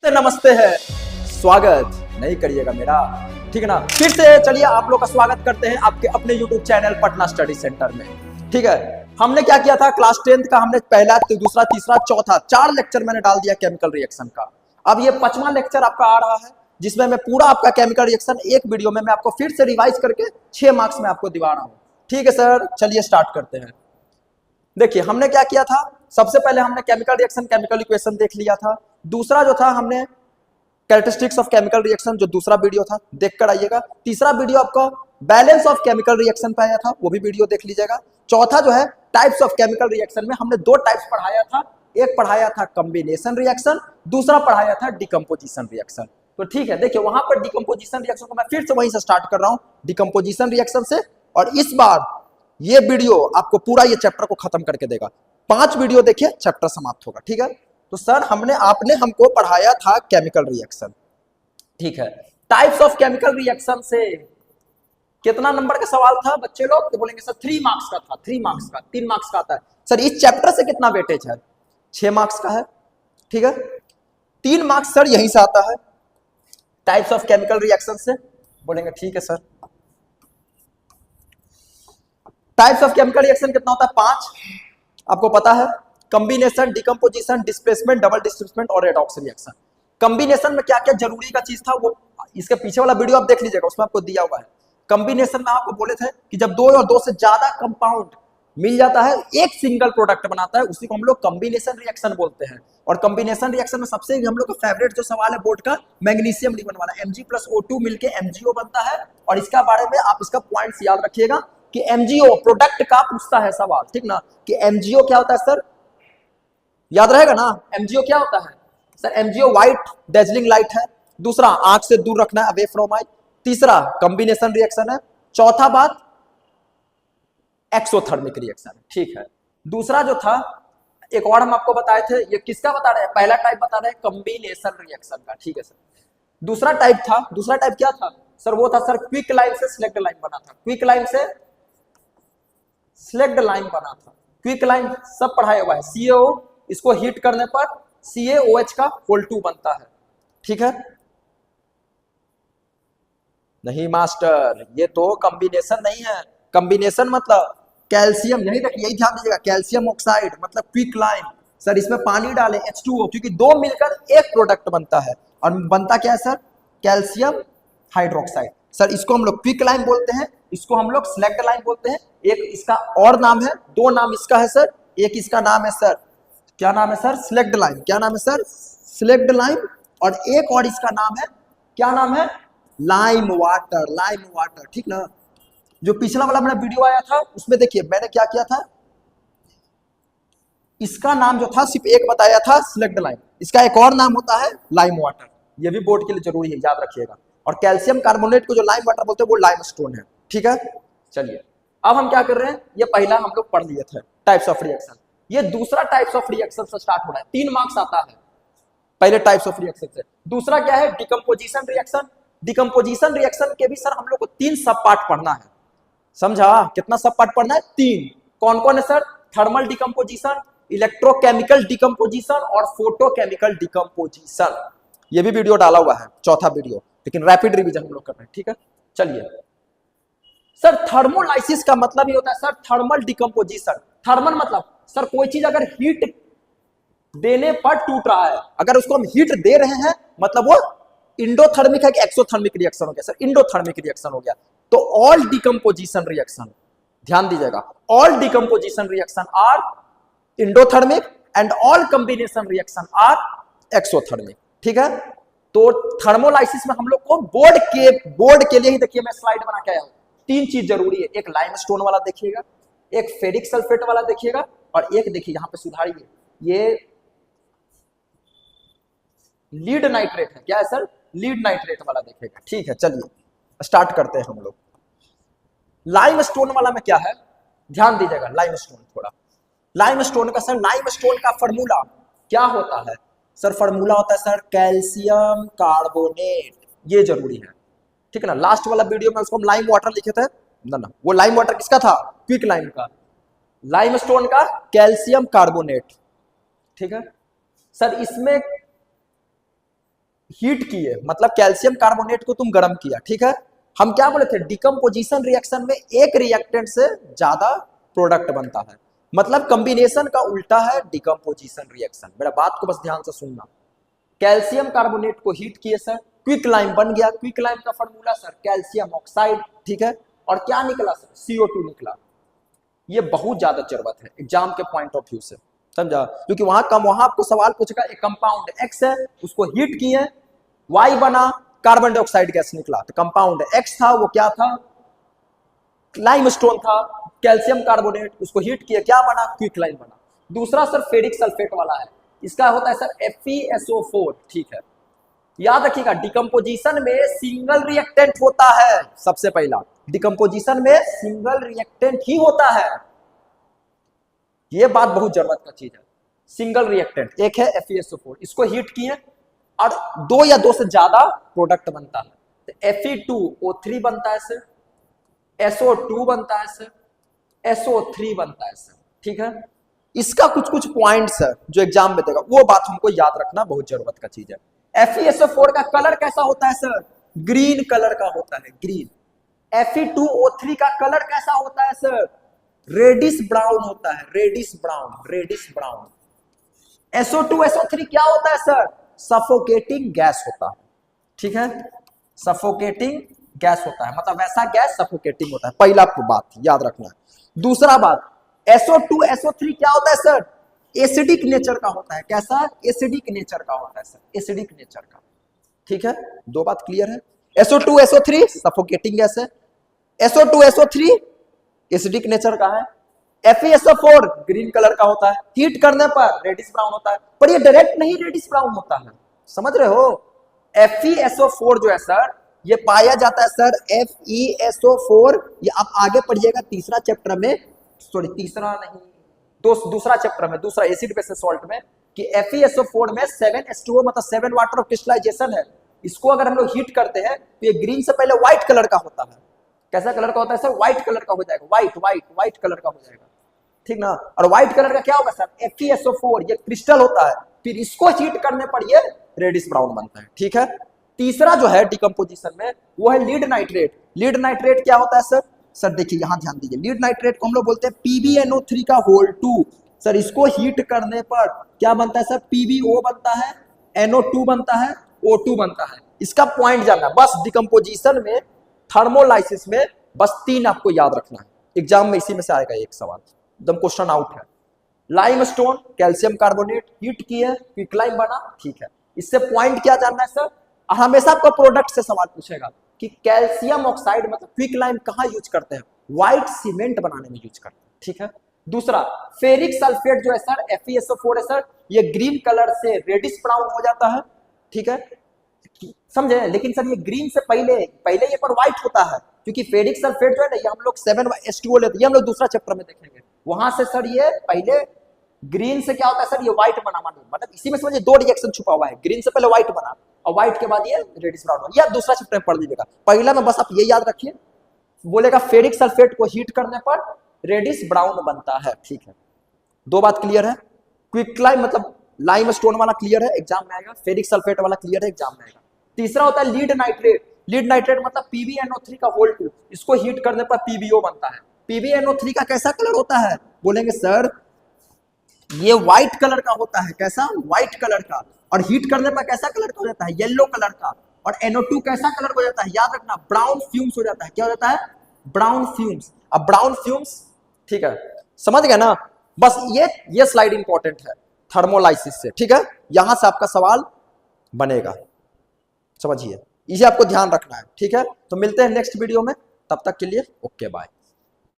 नमस्ते है, स्वागत नहीं करिएगा मेरा, ठीक है ना। फिर से चलिए आप लोग का स्वागत करते हैं आपके अपने YouTube channel Patna study centre में। ठीक है, हमने क्या किया था, क्लास 10th का हमने पहला, दूसरा, तीसरा, चौथा 4 लेक्चर मैंने डाल दिया केमिकल रिएक्शन का। अब ये 5वां लेक्चर आपका आ रहा है, जिसमें मैं पूरा आपका केमिकल रिएक्शन एक वीडियो में मैं आपको फिर से रिवाइज करके 6 मार्क्स में आपको दिवा रहा हूँ। ठीक है सर, चलिए स्टार्ट करते हैं। देखिए हमने क्या किया था, सबसे पहले हमने केमिकल रिएक्शन, केमिकल इक्वेशन देख लिया था। दूसरा जो था हमने कैरेक्टरिस्टिक्स ऑफ केमिकल रिएक्शन, जो दूसरा वीडियो था देख कर आइएगा। तीसरा वीडियो आपका बैलेंस ऑफ केमिकल रिएक्शन पे आया था, वो भी वीडियो देख लीजिएगा। चौथा जो है टाइप्स ऑफ केमिकल रिएक्शन में हमने 2 टाइप्स पढ़ाया था, एक पढ़ाया था कॉम्बिनेशन रिएक्शन, दूसरा पढ़ाया था डिकम्पोजिशन रिएक्शन। तो ठीक है, देखिए वहां पर डिकम्पोजिशन रिएक्शन को मैं फिर से वहीं से स्टार्ट कर रहा हूं, डिकम्पोजिशन रिएक्शन से। और इस बार ये वीडियो आपको पूरा ये चैप्टर को खत्म करके देगा। 5 वीडियो देखिए, चैप्टर समाप्त होगा। ठीक है, तो सर आपने हमको पढ़ाया था केमिकल रिएक्शन। ठीक है, टाइप्स ऑफ केमिकल रिएक्शन से कितना नंबर का सवाल था बच्चे लोग? तो बोलेंगे सर 3 मार्क्स का था, 3 मार्क्स का, 3 मार्क्स का आता है। सर इस चैप्टर से कितना वेटेज है? 6 मार्क्स का है। ठीक है, 3 मार्क्स सर यहीं से आता है, टाइप्स ऑफ केमिकल रिएक्शन से। बोलेंगे ठीक है sir. Types of chemical reaction कितना होता है? 5 आपको पता है, combination, decomposition, displacement, double displacement और रेडॉक्स रिएक्शन। कॉम्बिनेशन में क्या क्या जरूरी का चीज था वो इसके पीछे वाला वीडियो आप देख लीजिएगा, उसमें आपको दिया हुआ है। कॉम्बिनेशन में आपको बोले थे कि जब 2 और 2 से ज्यादा कंपाउंड मिल जाता है, एक सिंगल प्रोडक्ट बनाता है, उसी को हम लोग कॉम्बिनेशन रिएक्शन बोलते हैं। और कॉम्बिनेशन रिएक्शन में सबसे हम लोग का फेवरेट जो सवाल है बोर्ड का, मैग्नीशियम लिबन वाला, Mg+O2 मिलके MgO बनता है। और इसका बारे में आप इसका पॉइंट्स याद रखिएगा कि MgO प्रोडक्ट का पूछता है सवाल, ठीक ना, कि MgO क्या होता है सर, याद रहेगा ना। MgO क्या होता है sir? MgO white dazzling light है। दूसरा, आंख से दूर रखना है, अवे फ्रॉम आई। तीसरा, कॉम्बिनेशन रिएक्शन है। चौथा बात, एक्सोथर्मिक रिएक्शन है। ठीक है, दूसरा जो था, एक और हम आपको बताए थे, ये किसका बता रहे हैं? पहला टाइप बता रहे हैं कॉम्बिनेशन रिएक्शन का। ठीक है सर, दूसरा टाइप था, दूसरा टाइप क्या था सर? वो था सर क्विक लाइन से सिलेक्ट लाइन बना था, क्विक लाइन से सिलेक्ट लाइन बना था। क्विक लाइन सब पढ़ाया हुआ है। CaO, इसको हीट करने पर CaOH का Col2 बनता है। ठीक है, नहीं मास्टर, ये तो कॉम्बिनेशन नहीं है। कॉम्बिनेशन मतलब कैल्शियम, यही देखिए, यही ध्यान दीजिएगा, कैल्शियम ऑक्साइड मतलब क्विक लाइन। सर इसमें पानी डालें H2O, क्योंकि 2 मिलकर एक प्रोडक्ट बनता है। और बनता क्या है सर? Calcium hydroxide. सर इसको हम लोग क्विक लाइन बोलते हैं, इसको हम लोग सिलेक्ट लाइन बोलते हैं। एक इसका और नाम है, 2 नाम इसका है सर। एक इसका नाम है सर, क्या नाम है सर? Select line. क्या नाम है सर? Select line. और एक और इसका नाम है, क्या नाम है? Lime water, lime water. ठीक ना, जो पिछला वाला मेरा वीडियो आया था उसमें देखिए मैंने क्या किया था, इसका नाम जो था सिर्फ एक बताया था, सिलेक्ट लाइन। इसका एक और नाम होता है लाइम वाटर, ये भी बोर्ड के लिए जरूरी है, याद रखिएगा। और कैल्शियम कार्बोनेट को जो लाइम वाटर बोलते हैं वो लाइम स्टोन है। ठीक है, चलिए अब हम क्या कर रहे हैं, ये पहला हम लोग पढ़ लिए थे टाइप्स ऑफ रिएक्शन। ये दूसरा टाइप्स ऑफ रिएक्शन से स्टार्ट हो रहा है, 3 मार्क्स आता है पहले टाइप्स ऑफ रिएक्शन से। दूसरा क्या है? Decomposition reaction. डिकम्पोजिशन रिएक्शन के भी सर हम लोग को 3 सब पार्ट पढ़ना है, समझा? कितना सब पार्ट पढ़ना है? 3। कौन कौन है sir? Thermal decomposition, electrochemical decomposition और फोटोकेमिकल डिकम्पोजिशन। ये भी वीडियो डाला हुआ है, चौथा वीडियो, लेकिन रैपिड रिवीजन हम लोग कर रहे हैं। ठीक है, चलिए सर थर्मोलाइसिस का मतलब ये होता है सर थर्मल डिकम्पोजिशन। थर्मल मतलब सर कोई चीज अगर हीट देने पर टूट रहा है, अगर उसको हम हीट दे रहे हैं मतलब वो इंडोथर्मिक है कि एक्सोथर्मिक रिएक्शन हो गया सर? इंडोथर्मिक रिएक्शन हो गया। तो ऑल डिकम्पोजिशन रिएक्शन, ध्यान दीजिएगा, all decomposition reaction are endothermic and all combination reaction are exothermic. ठीक है, तो थर्मोलाइसिस में हम लोग को बोर्ड के लिए ही देखिए मैं स्लाइड बना के आया हूं। 3 चीज जरूरी है, एक लाइमस्टोन वाला देखिएगा, एक फेरिक सल्फेट वाला देखिएगा, और एक देखिए यहां पे सुधारिए, ये लीड नाइट्रेट है। क्या है सर? लीड नाइट्रेट वाला देखिएगा। ठीक है, चलिए स्टार्ट करते हैं हम लोग। लाइमस्टोन वाला में क्या है, ध्यान दीजिएगा। लाइमस्टोन, थोड़ा लाइमस्टोन का सर, लाइमस्टोन का फॉर्मूला क्या होता है सर? फॉर्मूला होता है सर कैल्शियम कार्बोनेट, ये जरूरी है। ठीक है ना, लास्ट वाला वीडियो में उसको हम लाइम वाटर लिखे थे ना, वो लाइम वाटर किसका था? क्विक लाइम का। लाइमस्टोन का कैल्शियम कार्बोनेट। ठीक है सर, इसमें हीट किए, मतलब कैल्शियम कार्बोनेट को तुम गर्म किया, ठीक है। हम क्या बोले थे, डिकम्पोजिशन रिएक्शन में एक रिएक्टेंट से ज्यादा प्रोडक्ट बनता है, मतलब कॉम्बिनेशन का उल्टा है डिकम्पोजिशन रिएक्शन। मेरा बात को बस ध्यान से सुनना। कैल्शियम कार्बोनेट को हीट किए सर, क्विक लाइम बन गया। क्विक लाइम का फॉर्मूला सर कैल्शियम ऑक्साइड, ठीक है। और क्या निकला सर, CO2 निकला। ये बहुत ज्यादा जरूरत है एग्जाम के पॉइंट ऑफ व्यू से, समझा, क्योंकि वहां आपको सवाल पूछेगा, एक कंपाउंड X है, उसको हीट किए, Y बना, कार्बन डाइऑक्साइड गैस निकला। तो कंपाउंड X था, वो क्या था, लाइमस्टोन था, कैल्शियम कार्बोनेट, उसको हीट किया, क्या बना, क्विक लाइम बना। दूसरा सर फेरिक सल्फेट वाला है, इसका होता है सर FeSO4, ठीक है। याद रखिएगा डिकम्पोजिशन में सिंगल रिएक्टेंट होता है, सबसे पहला डिकम्पोजिशन में सिंगल रिएक्टेंट ही होता है, ये बात बहुत जरूरत का चीज है। सिंगल रिएक्टेंट एक है FeSO4, इसको हीट किए और दो या दो से ज्यादा प्रोडक्ट बनता है, तो Fe2O3 बनता है सर, SO2 बनता है सर, SO3 बनता है सर, ठीक है। इसका कुछ कुछ पॉइंट सर जो एग्जाम में देगा, वो बात हमको याद रखना बहुत जरूरत का चीज है। FeSO4 का कलर कैसा होता है सर, ग्रीन कलर का होता है, ग्रीन। Fe2O3 का कलर कैसा होता है सर, रेडिश ब्राउन होता है, reddish brown, reddish brown. SO2 SO3 क्या होता है सर, सफोकेटिंग गैस होता है, ठीक है, सफोकेटिंग गैस होता है, मतलब ऐसा गैस सफोकेटिंग होता है, पहला बात याद रखना है। दूसरा बात, SO2 SO3 क्या होता है सर, एसिडिक नेचर का होता है, कैसा, एसिडिक नेचर का होता है सर, एसिडिक नेचर का, ठीक है। दो बात क्लियर है। SO2 SO3 सफोकेटिंग गैस है, SO2 SO3 एसिडिक नेचर का है, FeSO4 ग्रीन कलर का होता है, हीट करने पर रेडिश ब्राउन होता है, पर ये डायरेक्ट नहीं रेडिश ब्राउन होता है, समझ रहे हो। FeSO4 जो है सर, ये पाया जाता है सर FeSO4, ये आप आगे पढ़िएगा तीसरा चैप्टर में, सॉरी तीसरा नहीं, दूसरा चैप्टर में, दूसरा एसिड बेसिस सॉल्ट में, कि FeSO4 में 7H2O मतलब 7 वाटर ऑफ क्रिस्टलाइजेशन है। इसको अगर हम लोग हीट करते हैं तो ये ग्रीन से पहले व्हाइट कलर का होता है, कैसा कलर का होता है सर, व्हाइट कलर का हो जाएगा, व्हाइट कलर का हो जाएगा, ठीक ना। और व्हाइट कलर का क्या होगा सर, FeSO4 ये क्रिस्टल होता है, फिर इसको हीट करने पर ये रेडिश ब्राउन बनता है, ठीक है। तीसरा जो है डिकम्पोजिशन में वो है लीड नाइट्रेट। लीड नाइट्रेट क्या होता है सर, सर देखिए यहां ध्यान दीजिए, लीड नाइट्रेट को हम लोग बोलते हैं PbNO3 का होल 2। सर इसको हीट करने पर क्या बनता है सर, PbO बनता है, NO2 बनता है, O2 बनता है। इसका पॉइंट जानना, बस डिकम्पोजिशन में, थर्मोलाइसिस में बस 3 आपको याद रखना है, एग्जाम में इसी में से आएगा एक सवाल, एकदम क्वेश्चन आउट है। लाइमस्टोन कैल्शियम कार्बोनेट हीट किए, क्विक लाइम बना, ठीक है। इससे पॉइंट क्या जानना है सर, हमेशा आपको प्रोडक्ट से सवाल पूछेगा कि कैल्शियम ऑक्साइड मतलब क्विक लाइम कहां यूज करते हैं, व्हाइट सीमेंट बनाने में यूज करते हैं, ठीक है। दूसरा फेरिक सल्फेट जो है सर, FeSO4 है सर, ये ग्रीन कलर से रेडिश ब्राउन हो जाता है, ठीक है, समझे। लेकिन सर ये ग्रीन से पहले ये पर व्हाइट होता है, क्योंकि फेरिक सल्फेट जो है ना, ये हम लोग 7H2O लेते हैं, ये हम लोग दूसरा चैप्टर में देखेंगे। वहां से सर ये पहले ग्रीन से क्या होता है सर, ये व्हाइट बना, मतलब इसी में समझिए 2 रिएक्शन छुपा हुआ है, ग्रीन से पहले व्हाइट बना और व्हाइट के बाद ये रेडिश ब्राउन, या दूसरा चैप्टर में पढ़ लीजिएगा। पहला में बस आप ये याद रखिए, बोलेगा फेरिक सल्फेट को हीट करने पर रेडिश ब्राउन बनता है, ठीक है। 2 बात क्लियर है। क्विक लाइम मतलब लाइमस्टोन वाला क्लियर है, एग्जाम में आएगा। फेरिक सल्फेट वाला क्लियर है, एग्जाम में आएगा। तीसरा होता है लीड नाइट्रेट। लीड नाइट्रेट मतलब PbNO3 का होल 2, इसको हीट करने पर PbO बनता है। PbNO3 का कैसा कलर होता है, बोलेंगे सर ये व्हाइट कलर का होता है, कैसा, व्हाइट कलर का, और हीट करने पर कैसा कलर का हो जाता है, येलो कलर का। और NO2 कैसा कलर हो जाता है, याद रखना, ब्राउन फ्यूम्स हो जाता है, क्या हो जाता है, ब्राउन फ्यूम्स। अब ब्राउन फ्यूम्स, ठीक है, समझ गए ना। बस ये स्लाइड इंपॉर्टेंट है थर्मोलाइसिस से, ठीक है, यहां से आपका सवाल बनेगा, समझिए, इसे आपको ध्यान रखना है, ठीक है। तो मिलते हैं नेक्स्ट वीडियो में, तब तक के लिए ओके बाय।